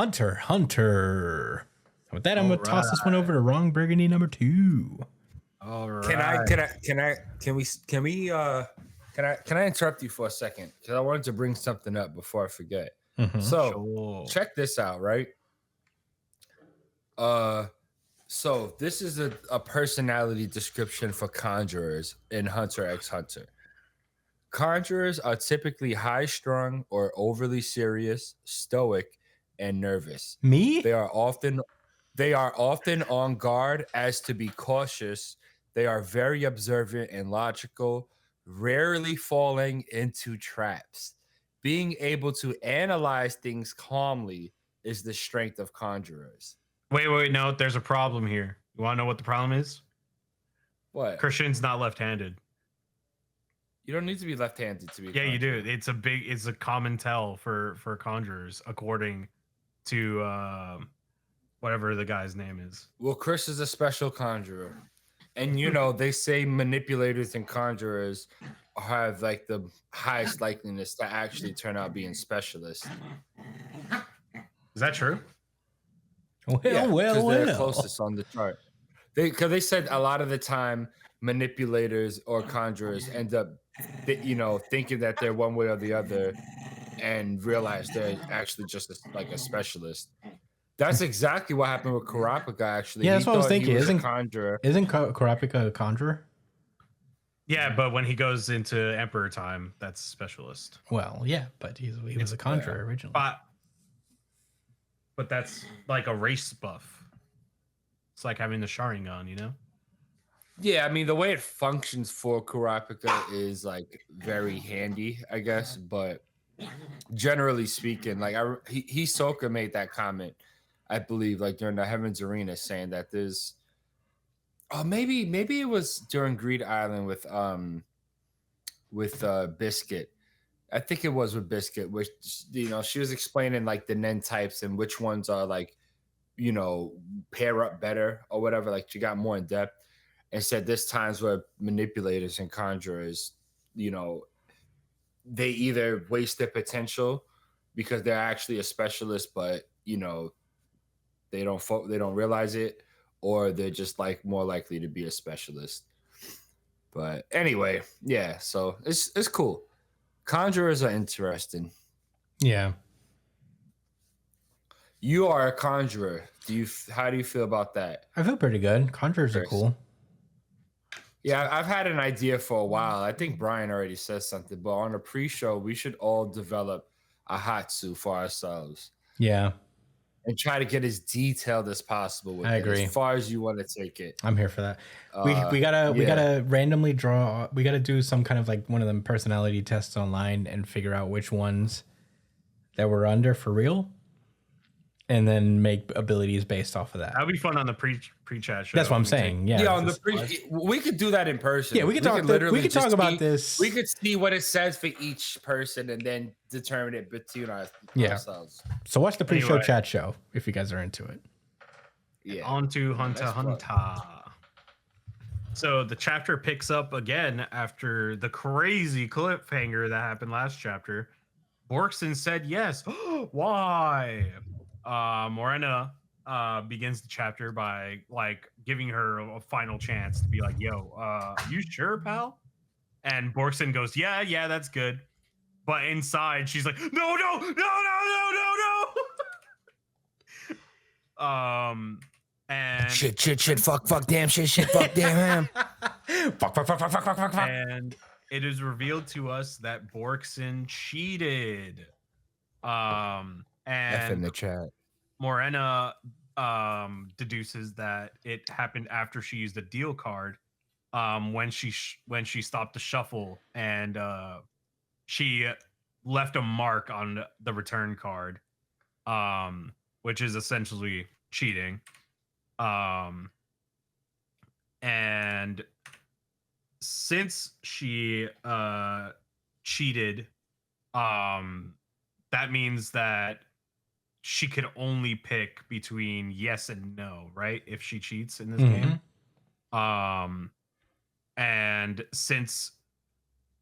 Hunter. With that, I'm gonna toss this one over to Wrong Burgundy number 2. All right. Can I interrupt you for a second? Because I wanted to bring something up before I forget. So check this out, right? So this is a personality description for conjurers in Hunter x Hunter. Conjurers are typically high-strung or overly serious, stoic, and nervous. Me? They are often on guard as to be cautious. They are very observant and logical, rarely falling into traps. Being able to analyze things calmly is the strength of conjurers. Wait, no, there's a problem here. You want to know what the problem is? What? Christian's not left-handed. You don't need to be left-handed to be. Yeah, you do. It's a common tell for conjurers, according to whatever the guy's name is. Well, Chris is a special conjurer. And they say manipulators and conjurers have like the highest likeliness to actually turn out being specialists. Is that true? Well. They're closest on the chart. Because they said a lot of the time manipulators or conjurers end up, thinking that they're one way or the other, and realize they're actually just a specialist. That's exactly what happened with Kurapika. Actually, yeah, that's what I was thinking. Isn't Kurapika a conjurer? Yeah, but when he goes into Emperor time, that's specialist. Well, yeah, but he was a conjurer originally. But that's like a race buff. It's like having the Sharingan, Yeah, I mean, the way it functions for Kurapika is like very handy, I guess. But generally speaking, like Hisoka made that comment, I believe, like during the Heaven's Arena, saying that there's, maybe it was during Greed Island with Biscuit. I think it was with Biscuit, which she was explaining like the Nen types and which ones are like, pair up better or whatever. Like she got more in depth and said there's times where manipulators and conjurers, they either waste their potential because they're actually a specialist, but they don't realize it, or they're just like more likely to be a specialist. But anyway, yeah, so it's cool. Conjurers are interesting. Yeah. You are a conjurer. How do you feel about that? I feel pretty good. Conjurers are cool. Yeah, I've had an idea for a while. I think Brian already said something, but on a pre-show, we should all develop a Hatsu for ourselves. Yeah. And try to get as detailed as possible with I agree. as far as you want to take it. I'm here for that. We gotta randomly draw. We gotta do some kind of like one of them personality tests online and figure out which ones that we're under for real, and then make abilities based off of that. That would be fun on the pre-chat show. That's what I'm saying. Yeah, on we could do that in person. Yeah, we could talk about this. We could see what it says for each person and then determine it between ourselves. So watch the pre-show chat show if you guys are into it. Yeah. On to Hunter Hunter. So the chapter picks up again after the crazy cliffhanger that happened last chapter. Borkson said yes. Why? Morena begins the chapter by like giving her a final chance to be like, yo, you sure, pal? And Borkson goes, yeah, that's good. But inside she's like, no. And shit, fuck, damn, shit, fuck, damn. Fuck. And it is revealed to us that Borkson cheated. And F in the chat. Morena deduces that it happened after she used a deal card when she stopped the shuffle, and she left a mark on the return card, which is essentially cheating. And since she cheated, that means that she could only pick between yes and no, right? If she cheats in this game. And since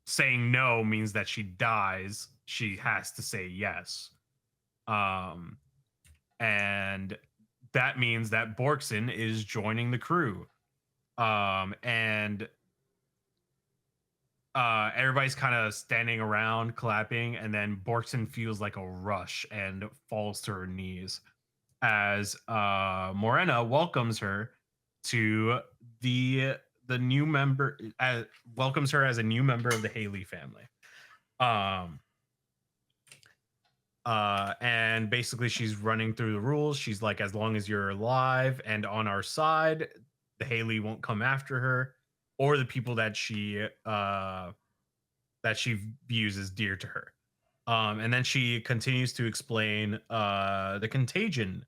saying no means that she dies, she has to say yes. and that means that Borkson is joining the crew. And everybody's kind of standing around clapping, and then Borkson feels like a rush and falls to her knees as Morena welcomes her to the new member, welcomes her as a new member of the Hei-ly family. And basically she's running through the rules. She's like, as long as you're alive and on our side, the Hei-ly won't come after her or the people that she views as dear to her. And then she continues to explain the Contagion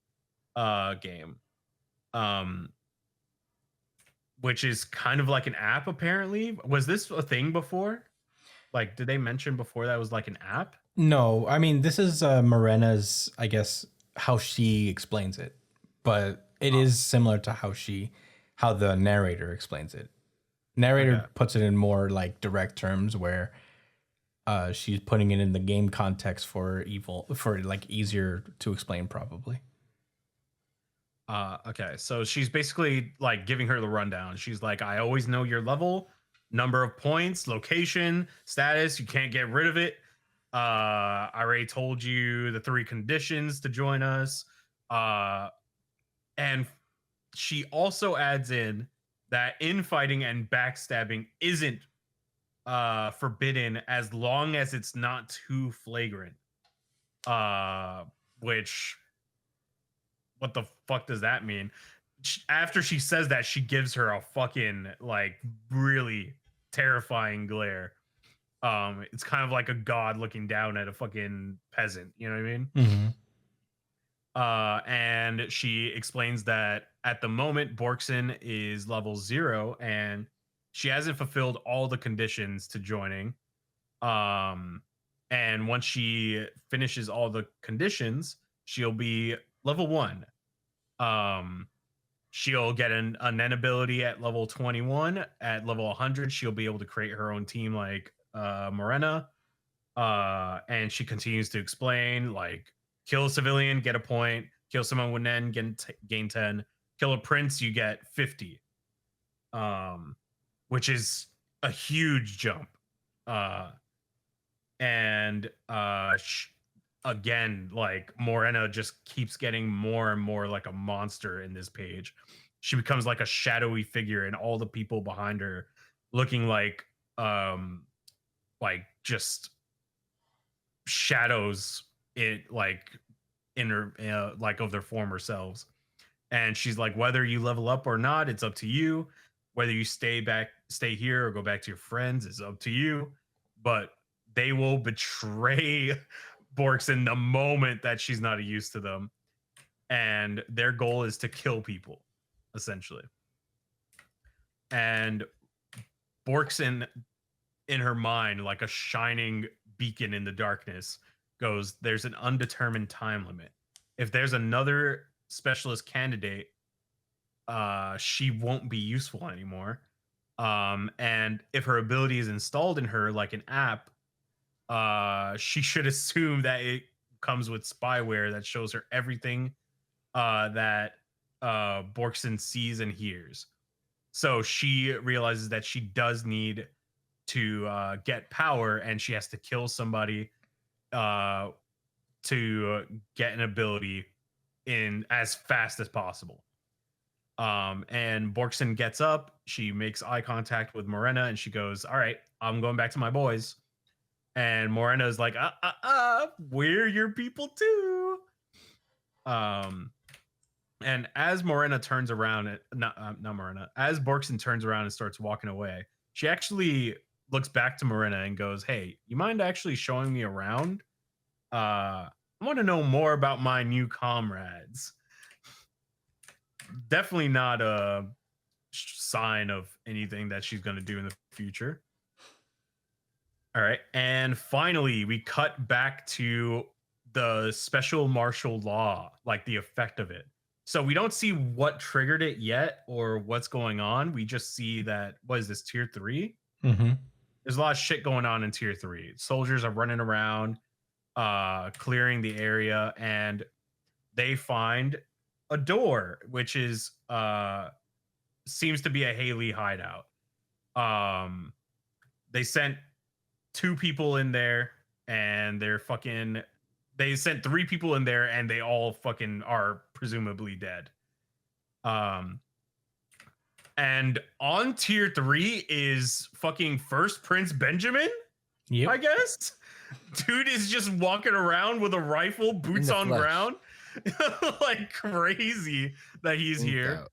game, which is kind of like an app. Apparently, was this a thing before? Like, did they mention before that was like an app? No, I mean, this is Morena's, I guess, how she explains it, but it is similar to how the narrator explains it. Narrator puts it in more like direct terms where she's putting it in the game context for like easier to explain probably. Okay, so she's basically like giving her the rundown. She's like, I always know your level, number of points, location, status. You can't get rid of it. I already told you the 3 conditions to join us. And she also adds in that infighting and backstabbing isn't forbidden as long as it's not too flagrant. Which, what the fuck does that mean? After she says that, she gives her a fucking like really terrifying glare. It's kind of like a god looking down at a fucking peasant. You know what I mean? Mm-hmm. And she explains that at the moment, Borkson is level 0 and she hasn't fulfilled all the conditions to joining. And once she finishes all the conditions, she'll be level 1. She'll get an Nen ability at level 21. At level 100, she'll be able to create her own team like Morena. And she continues to explain, like, kill a civilian, get a point. Kill someone with Nen, gain 10. Kill a prince, you get 50. Which is a huge jump. Again, like, Morena just keeps getting more and more like a monster in this page. She becomes like a shadowy figure, and all the people behind her looking like just shadows in her like of their former selves. And she's like, whether you level up or not, it's up to you. Whether you stay here or go back to your friends is up to you. But they will betray Borkson the moment that she's not used to them. And their goal is to kill people, essentially. And Borkson, in her mind, like a shining beacon in the darkness, goes, there's an undetermined time limit. If there's another specialist candidate, she won't be useful anymore. And if her ability is installed in her like an app, she should assume that it comes with spyware that shows her everything that Borkson sees and hears. So she realizes that she does need to get power, and she has to kill somebody to get an ability in as fast as possible. And Borkson gets up, she makes eye contact with Morena, and she goes, all right, I'm going back to my boys. And Morena is like, we're your people too. And as Morena turns around, not Morena, as Borkson turns around and starts walking away, she actually looks back to Morena and goes, hey, you mind actually showing me around? I want to know more about my new comrades. Definitely not a sign of anything that she's going to do in the future. All right. And finally, we cut back to the special martial law, like the effect of it. So we don't see what triggered it yet or what's going on. We just see that, what is this, tier 3? Mm-hmm. There's a lot of shit going on in tier 3. Soldiers are running around, clearing the area, and they find a door, which is seems to be a Hei-ly hideout. They sent 2 people in there, and they sent 3 people in there, and they all fucking are presumably dead. And on tier 3 is fucking First Prince Benjamin. Yep. I guess. Dude is just walking around with a rifle, boots on ground. Like crazy that he's here.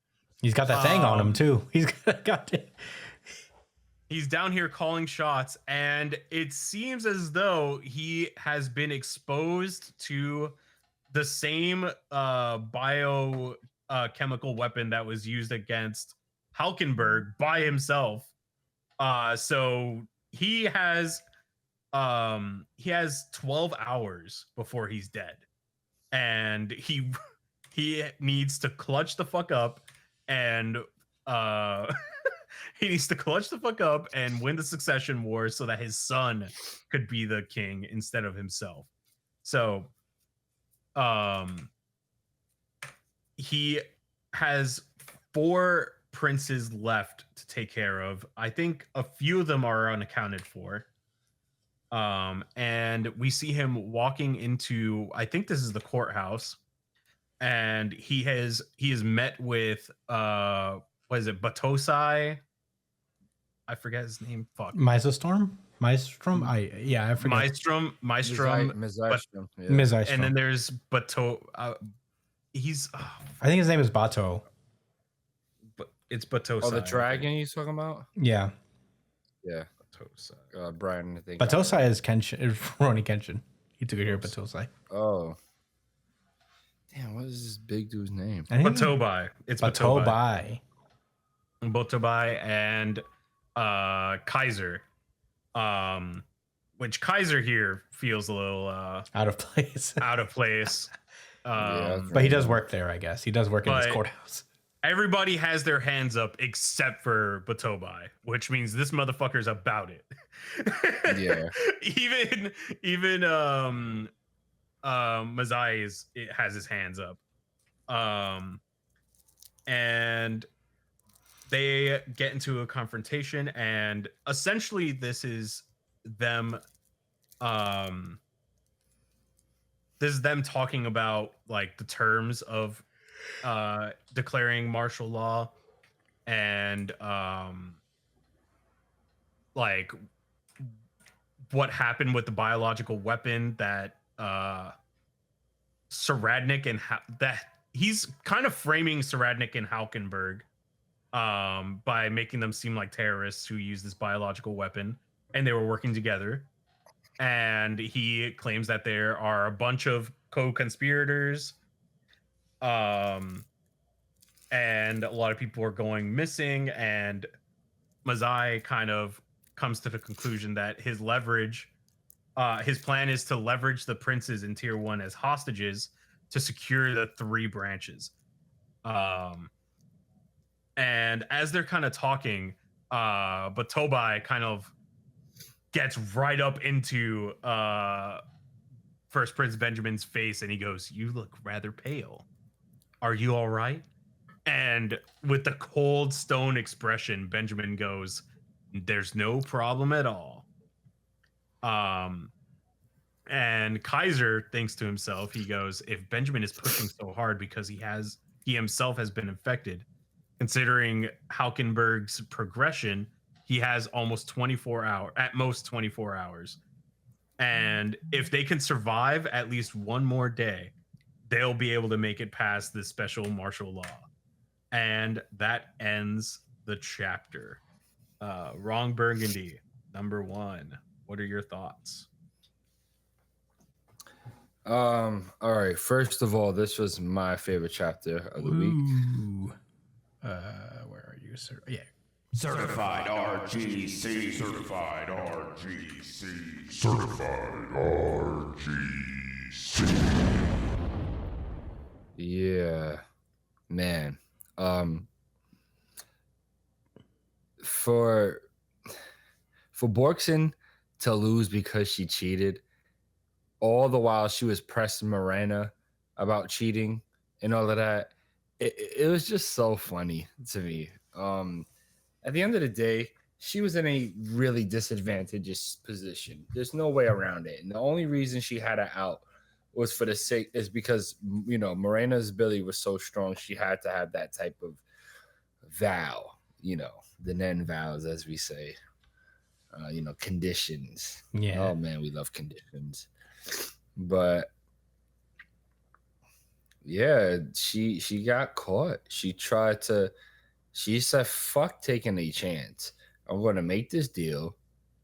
He's got that thing on him too. He's got it. He's down here calling shots, and it seems as though he has been exposed to the same biochemical weapon that was used against Halkenberg by himself. So he has 12 hours before he's dead, and he needs to clutch the fuck up and he needs to clutch the fuck up and win the succession war so that his son could be the king instead of himself. So he has 4 princes left to take care of. I think a few of them are unaccounted for. And we see him walking into, I think this is the courthouse, and he is met with what is it, Batosai? I forget his name. Fuck. Maelstrom? I forget. Maelstrom. Mizystrom. And then there's Bato. I think his name is Bato. But it's Batosai. Oh, the dragon he's talking about? Yeah. Yeah. Brian, I think. Batosai is Rurouni Kenshin. He took it here, Batosai. Oh. Damn, what is this big dude's name? Batobai. It's Batobai. Batobai and Kaiser. Which Kaiser here feels a little out of place. But he does work there, I guess. He does work in this courthouse. Everybody has their hands up except for Batobai, which means this motherfucker's about it. Yeah. even Mazai has his hands up. And they get into a confrontation, and essentially this is them talking about like the terms of declaring martial law and like what happened with the biological weapon that Saradnik and that he's kind of framing Saradnik and Halkenberg by making them seem like terrorists who use this biological weapon, and they were working together. And he claims that there are a bunch of co-conspirators, and a lot of people are going missing, and Mazai kind of comes to the conclusion that his plan is to leverage the princes in tier 1 as hostages to secure the 3 branches. And as they're kind of talking, Batobai kind of gets right up into First Prince Benjamin's face, and he goes, "You look rather pale. Are you all right?" And with the cold stone expression, Benjamin goes, "There's no problem at all." And Kaiser thinks to himself, he goes, "If Benjamin is pushing so hard because he himself has been infected, considering Halkenberg's progression, he has almost 24 hours, at most 24 hours. And if they can survive at least one more day, they'll be able to make it past this special martial law." And that ends the chapter. Wrong Burgundy, number 1. What are your thoughts? All right. First of all, this was my favorite chapter of the week. Where are you, sir? Yeah. Certified RGC. Certified RGC. Certified RGC. Yeah, man. For Borkson to lose because she cheated, all the while she was pressing Miranda about cheating and all of that. It was just so funny to me. At the end of the day, she was in a really disadvantageous position. There's no way around it. And the only reason she had an out was for the sake is because Morena's ability was so strong. She had to have that type of vow, the Nen vows, as we say. Conditions. Yeah. Oh man, we love conditions. But yeah, she got caught. She said, fuck taking a chance. I'm gonna make this deal,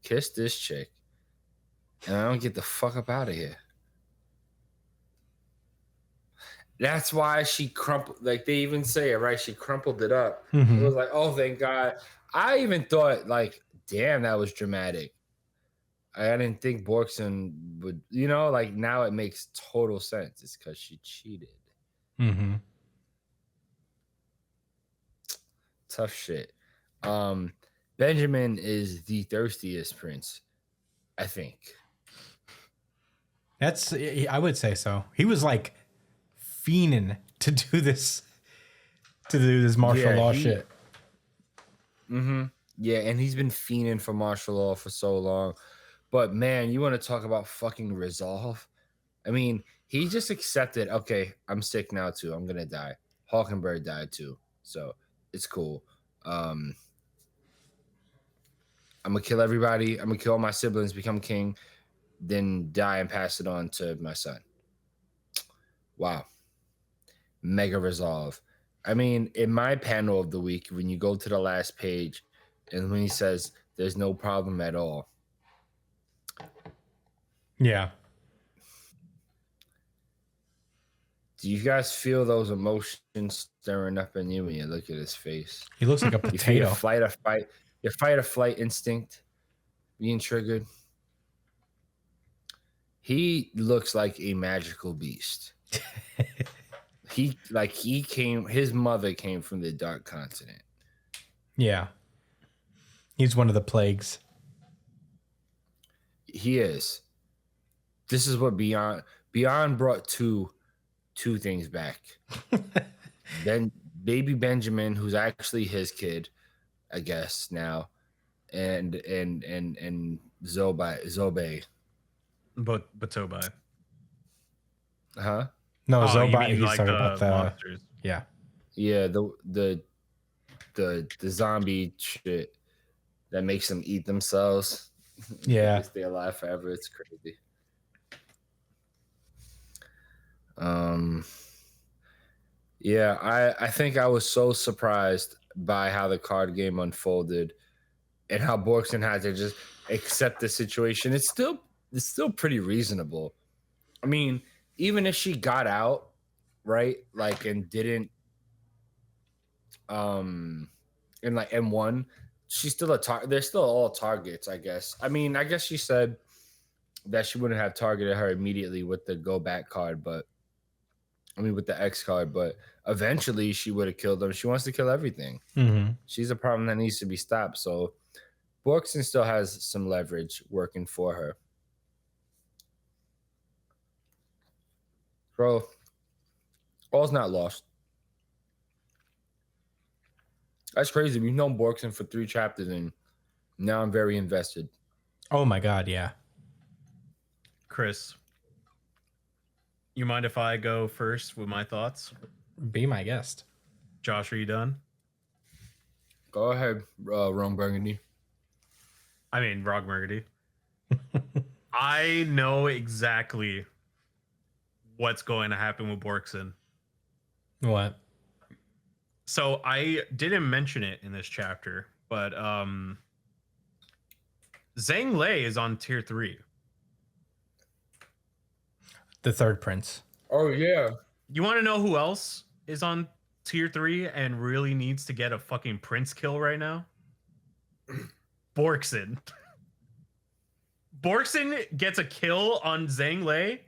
kiss this chick, and I don't get the fuck up out of here. That's why she crumpled, like they even say it, right? She crumpled it up. Mm-hmm. It was like, oh, thank God. I even thought, like, damn, that was dramatic. I didn't think Borkson would, now it makes total sense. It's because she cheated. Mm-hmm. Tough shit. Benjamin is the thirstiest prince, I think. I would say so. He was like fiending to do this martial law shit. Mm-hmm. Yeah, and he's been fiending for martial law for so long. But man, you want to talk about fucking resolve? I mean, he just accepted, okay, I'm sick now too. I'm gonna die. Hawkenberg died too. So it's cool. I'm gonna kill everybody. I'm gonna kill all my siblings, become king, then die and pass it on to my son. Wow. Mega resolve. I mean, in my panel of the week, when you go to the last page and when he says there's no problem at all. Yeah. Do you guys feel those emotions stirring up in you when you look at his face? He looks like a potato. You feel your fight or flight instinct being triggered. He looks like a magical beast. His mother came from the Dark Continent. Yeah. He's one of the plagues. He is. This is what Beyond brought two things back. Then baby Benjamin, who's actually his kid, I guess now, and Zobe. But Tobai. Huh? No, Zobai. He's Like talking about the monsters. Yeah. Yeah, the zombie shit that makes them eat themselves. Yeah. They stay alive forever. It's crazy. Yeah, I think I was so surprised by how the card game unfolded and how Borkson had to just accept the situation. It's still pretty reasonable. I mean, even if she got out, right, like, and didn't and won, she's still a target. They're still all targets, I guess. I mean, I guess she said that she wouldn't have targeted her immediately with the go back card, but with the X card, but eventually she would have killed them. She wants to kill everything. Mm-hmm. She's a problem that needs to be stopped. So Borkson still has some leverage working for her. Bro, all's not lost. That's crazy. We've known Borkson for 3 chapters, and now I'm very invested. Oh my God, yeah. Chris, you mind if I go first with my thoughts? Be my guest. Josh, are you done? Go ahead, Ron Burgundy. I mean, Rog Burgundy. I know exactly what's going to happen with Borkson. What? So I didn't mention it in this chapter, but Zhang Lei is on tier 3. The third prince. Oh, yeah. You want to know who else is on tier 3 and really needs to get a fucking prince kill right now? Borkson. Borkson gets a kill on Zhang Lei.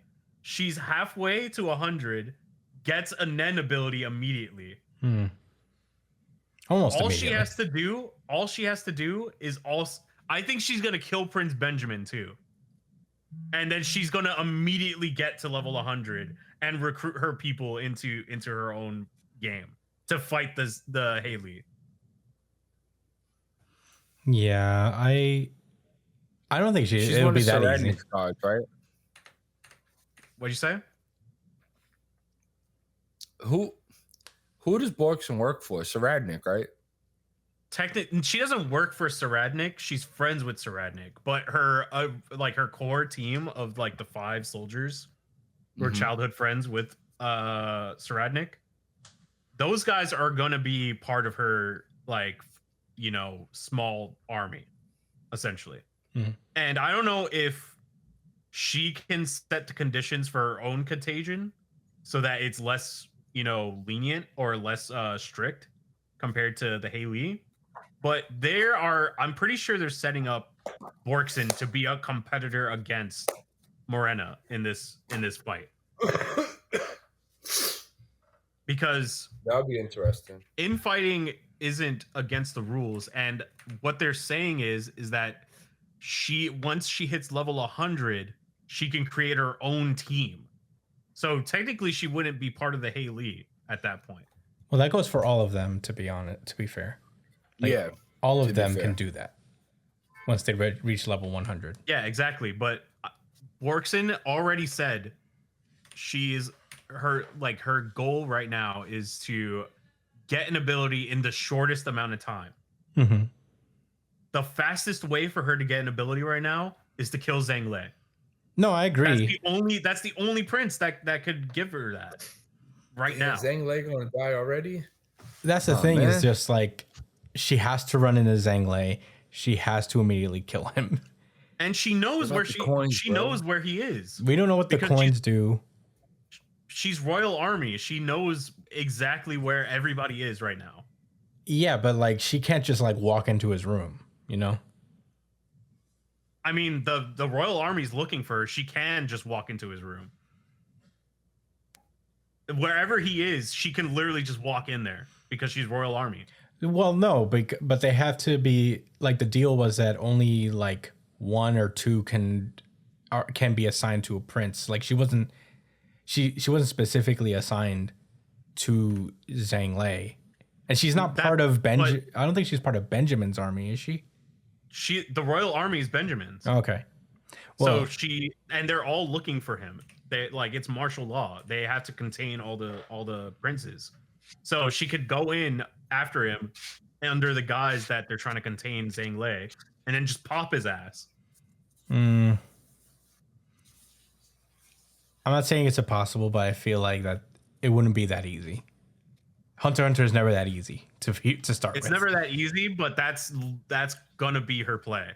She's halfway to 100, gets a Nen ability immediately. Almost all immediately. She has to do is I think she's gonna kill Prince Benjamin too. and then she's gonna immediately get to level 100 and recruit her people into her own game to fight the Hei-ly. Yeah, I don't think it'll be that easy. Cards, right? What'd you say? Who does Borkson work for? Saradnik, right? Technically, she doesn't work for Saradnik. She's friends with Saradnik, but her like her core team of like the 5 soldiers who are childhood friends with Saradnik. Those guys are gonna be part of her like small army, essentially. And I don't know if she can set the conditions for her own contagion so that it's less lenient or less strict compared to the Hei-ly. But I'm pretty sure they're setting up Borkson to be a competitor against Morena in this fight. Because that would be interesting. Infighting isn't against the rules, and what they're saying is that once she hits level 100, she can create her own team. So technically, she wouldn't be part of the Hei-ly at that point. Well, that goes for all of them, to be fair. Like, yeah, all of them can do that once they reach level 100. Yeah, exactly. But Borkson already said her goal right now is to get an ability in the shortest amount of time. Mm-hmm. The fastest way for her to get an ability right now is to kill Zhang Lei. No, I agree. That's the only prince that could give her that now. Zhang Lei gonna die already? That's the thing, man. Is just like she has to run into Zhang Lei. She has to immediately kill him. And she knows where she knows where he is. We don't know what the coins do. She's Royal Army. She knows exactly where everybody is right now. Yeah, but like she can't just like walk into his room, I mean, the Royal Army's looking for her. She can just walk into his room. Wherever he is, she can literally just walk in there because she's Royal Army. Well, no, but they have to be like, the deal was that only like 1 or 2 can be assigned to a prince. Like she wasn't specifically assigned to Zhang Lei, and she's not part of I don't think she's part of Benjamin's army, is she? The Royal Army is Benjamin's. Okay. Well, so and they're all looking for him. They it's martial law. They have to contain all the princes. So she could go in after him under the guise that they're trying to contain Zhang Lei and then just pop his ass. I'm not saying it's impossible, but I feel like that it wouldn't be that easy. Hunter x Hunter is never that easy to start with. It's never that easy, but that's gonna be her play.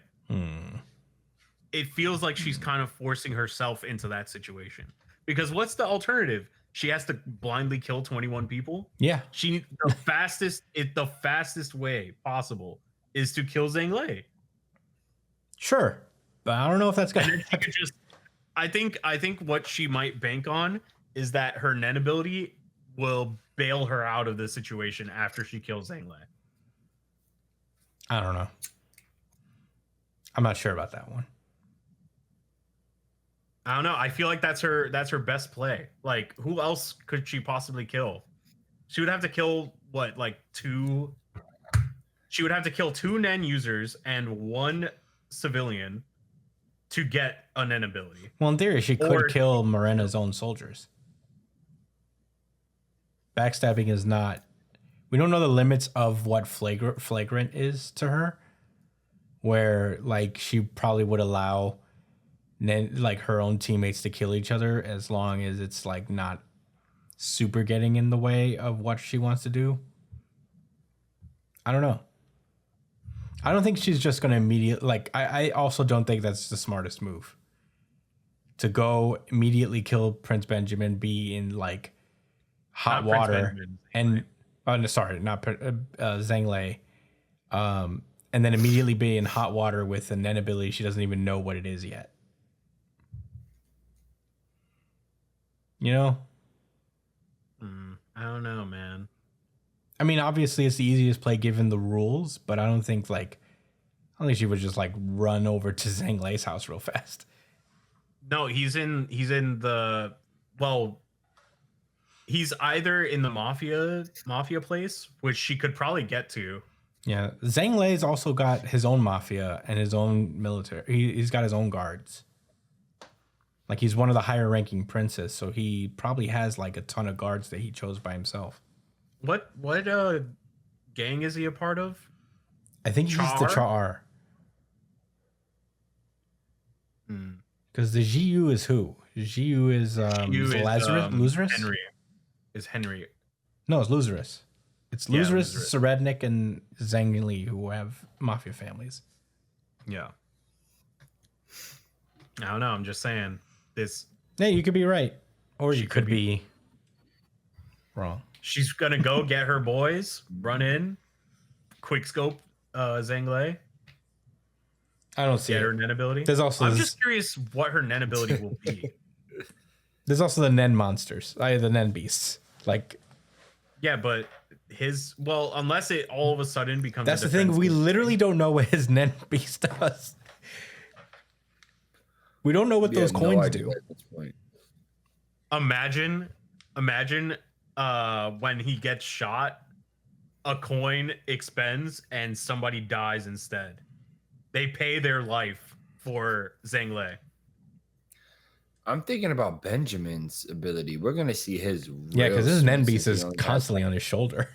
It feels like she's kind of forcing herself into that situation. Because what's the alternative? She has to blindly kill 21 people? Yeah. The fastest way possible is to kill Zhang Lei. Sure. But I don't know if that's gonna happen. I think what she might bank on is that her Nen ability will bail her out of the situation after she kills Zhang Lei. I don't know. I'm not sure about that one. I don't know. I feel like that's her best play. Like, who else could she possibly kill? She would have to kill two. She would have to kill 2 Nen users and 1 civilian to get a Nen ability. Well, in theory, she could kill Morena's own soldiers. Backstabbing is not. We don't know the limits of what flagrant is to her. Where like she probably would allow her own teammates to kill each other as long as it's like not super getting in the way of what she wants to do. I don't know. I don't think she's just going to immediately I also don't think that's the smartest move. To go immediately kill Prince Benjamin, be in like hot water and sorry, not Zhang Lei. And then immediately be in hot water with a Nen ability she doesn't even know what it is yet. I don't know, man. I mean, obviously it's the easiest play given the rules, but I don't think she would just like run over to Zhang Lei's house real fast. No, he's in the well, he's either in the mafia place, which she could probably get to. Yeah, Zhang Lei's also got his own mafia and his own military. He's got his own guards. Like he's one of the higher ranking princes, so he probably has like a ton of guards that he chose by himself. What gang is he a part of? I think he's the Char. Because the Jiu is who? Jiu is Lazarus? Henry. Is Henry. No, it's Lazarus. It's Lazarus, Serednik, and Zhang Li who have mafia families. Yeah. I don't know. I'm just saying this. Yeah, you could be right. Or you could be wrong. She's going to go get her boys, run in, quick scope Zhang Li. I don't see her Nen ability. There's also I'm just curious what her Nen ability will be. There's also the Nen monsters, the Nen beasts. Like, yeah, but unless it all of a sudden becomes. That's the thing. We literally don't know what his Nen beast does. We don't know what those coins do. At this point. Imagine, when he gets shot, a coin expends and somebody dies instead. They pay their life for Zhang Li. I'm thinking about Benjamin's ability. We're gonna see his. Yeah, because his Nen beast is constantly on his shoulder.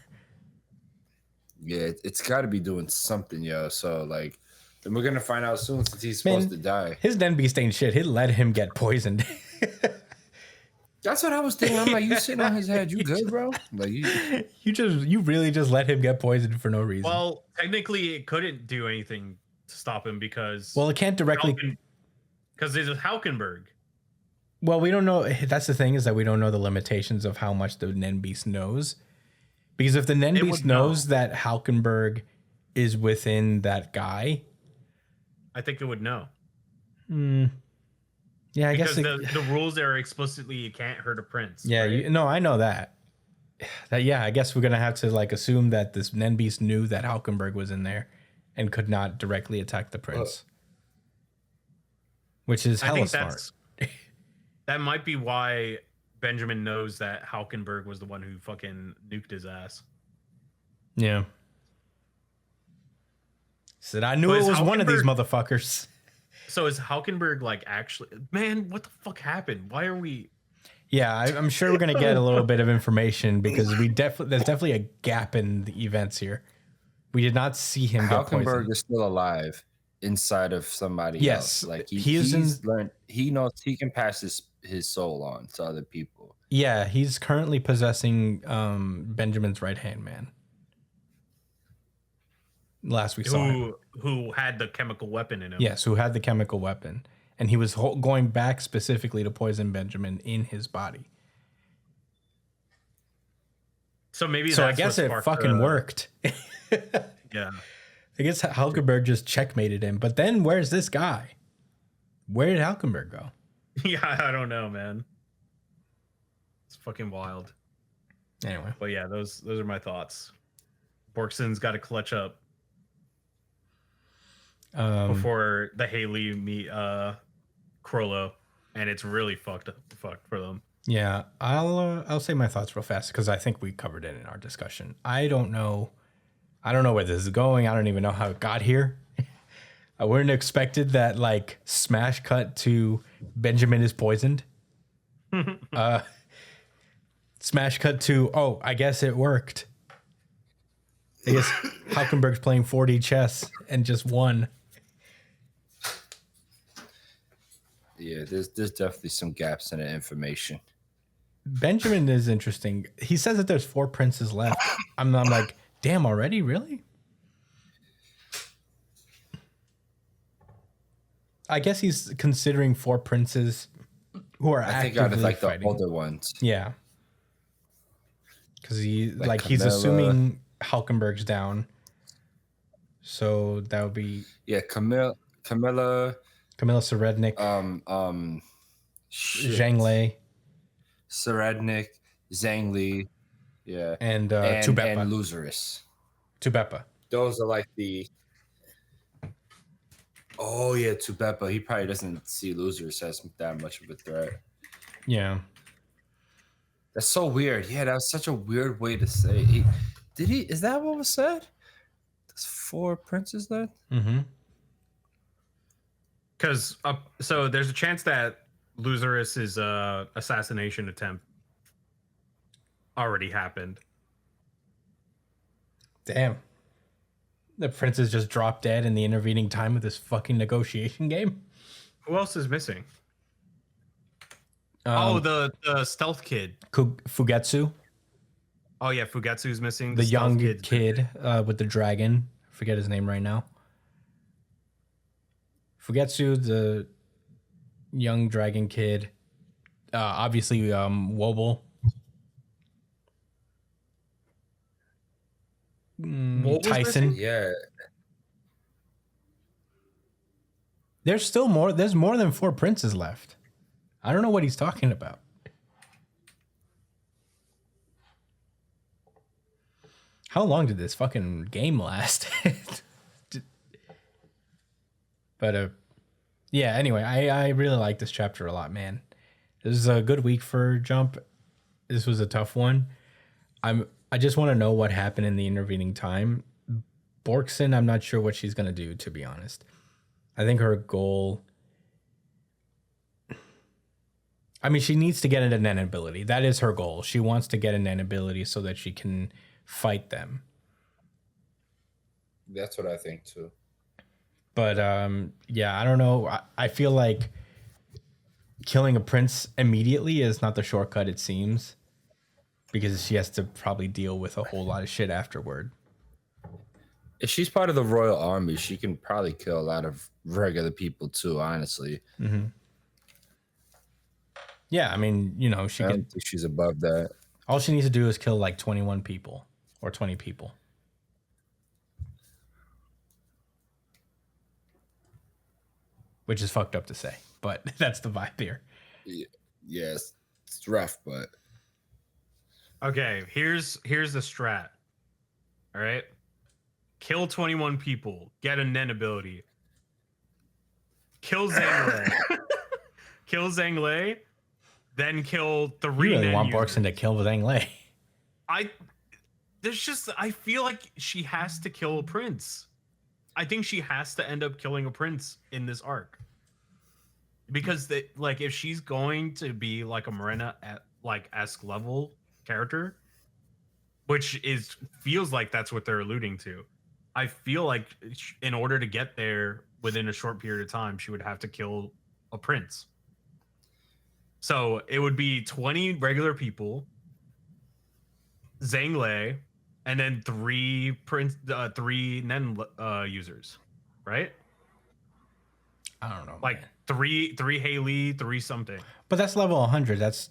Yeah, it's got to be doing something, yo. So like, then we're gonna find out soon since he's supposed to die. His Nen beast ain't shit. He'd let him get poisoned. That's what I was thinking. I'm like, you sitting on his head, you good, bro? Like you really just let him get poisoned for no reason. Well, technically, it couldn't do anything to stop him because. Well, it can't directly. Because there's a Halkenberg. Well, we don't know. That's the thing, is that we don't know the limitations of how much the Nen beast knows. Because if the Nen beast knows that Halkenberg is within that guy, I think it would know. Yeah, I guess the rules are explicitly you can't hurt a prince. Yeah, right? I know that. Yeah, I guess we're gonna have to like assume that this Nen beast knew that Halkenberg was in there and could not directly attack the prince, which is hella smart. That might be why Benjamin knows that Halkenberg was the one who fucking nuked his ass. Yeah. Said I knew it was one of these motherfuckers. So is Halkenberg like actually? Man, what the fuck happened? Why are we? Yeah, I'm sure we're gonna get a little bit of information because there's definitely a gap in the events here. We did not see him get poisoned. Halkenberg is still alive inside of somebody else. Like he knows he can pass his soul on to other people. Yeah, he's currently possessing Benjamin's right hand man. Last we saw him. Who had the chemical weapon in him. Yes, who had the chemical weapon. And he was going back specifically to poison Benjamin in his body. So maybe I guess it fucking worked. Yeah. I guess Halkenberg just checkmated him. But then where's this guy? Where did Halkenberg go? Yeah, I don't know, man. It's fucking wild. Anyway. But yeah, those are my thoughts. Borkson's got to clutch up before the Hei-ly meet Crollo, and it's really fucked for them. Yeah, I'll say my thoughts real fast because I think we covered it in our discussion. I don't know where this is going. I don't even know how it got here. I wouldn't have expected that like smash cut to Benjamin is poisoned. Smash cut to I guess it worked. I guess Halkenberg's playing 4D chess and just won. Yeah, there's definitely some gaps in the information. Benjamin is interesting. He says that there's 4 princes left. I'm like, damn, already? Really? I guess he's considering 4 princes who are actively out of like fighting. The older ones. Yeah. Because he's Camilla. assuming Halkenberg's down. So that would be Camilla Serednik, Zhang Li, Serednik, Zhang Li, and Tubeppa. And Lazarus. Tubeppa. Those are like the Oh yeah, to Beppa. He probably doesn't see losers as that much of a threat. Yeah. That's so weird. Yeah, that was such a weird way to say. Is that what was said? There's 4 princes left? Mm-hmm. Because so there's a chance that Loserus's assassination attempt already happened. Damn. The princes just dropped dead in the intervening time of this fucking negotiation game. Who else is missing? The stealth kid. Fugetsu. Oh yeah, Fugetsu's missing. The young kid with the dragon. I forget his name right now. Fugetsu, the young dragon kid. Obviously, Wobble. Tyson. Yeah. There's still more. There's more than 4 princes left. I don't know what he's talking about. How long did this fucking game last? But yeah, anyway, I really like this chapter a lot, man. This is a good week for Jump. This was a tough one. I just want to know what happened in the intervening time. Borkson, I'm not sure what she's going to do, to be honest. I think her goal... I mean, she needs to get an Nen ability. That is her goal. She wants to get an Nen ability so that she can fight them. That's what I think, too. But, yeah, I don't know. I feel like killing a prince immediately is not the shortcut, it seems. Because she has to probably deal with a whole lot of shit afterward. If she's part of the royal army, she can probably kill a lot of regular people too, honestly. Mm-hmm. Yeah, I mean, you know, I don't think she's above that. All she needs to do is kill like 21 people or 20 people. Which is fucked up to say, but that's the vibe here. Yes, it's rough, but... Okay, here's the strat. All right. Kill 21 people. Get a Nen ability. Kill Zhang Lei. Kill Zhang Lei. Then kill 3 You really Nen want users. Borkson to kill Zhang Lei. I feel like she has to kill a prince. I think she has to end up killing a prince in this arc. Because if she's going to be like a Marina at esque level character, which feels like that's what they're alluding to. I feel like in order to get there within a short period of time, she would have to kill a prince. So it would be 20 regular people, Zhang Lei, and then 3 Nen users, right? I don't know. Like man. 3 Hei-ly, 3 something. But that's level 100. That's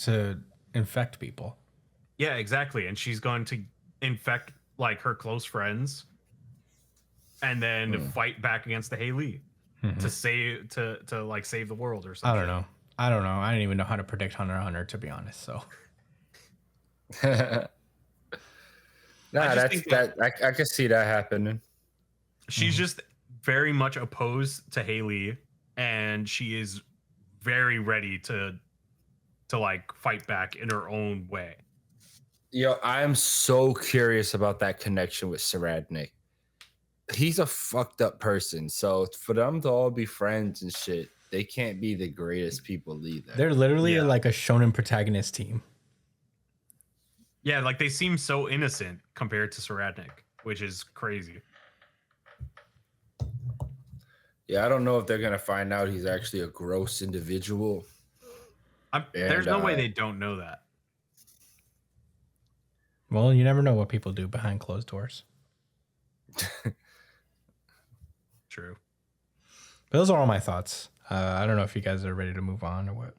to infect people. Yeah, exactly. And she's going to infect like her close friends and then fight back against the Hei-ly to save the world or something. I don't know. I didn't even know how to predict Hunter x Hunter, to be honest. So I can see that happening. She's just very much opposed to Hei-ly, and she is very ready to like fight back in her own way. Yo, I am so curious about that connection with Saradnik. He's a fucked up person, so for them to all be friends and shit, they can't be the greatest people either. They're literally like a shonen protagonist team. Yeah, like they seem so innocent compared to Saradnik, which is crazy. Yeah, I don't know if they're gonna find out he's actually a gross individual. There's no way they don't know that. Well, you never know what people do behind closed doors. True. But those are all my thoughts. I don't know if you guys are ready to move on or what.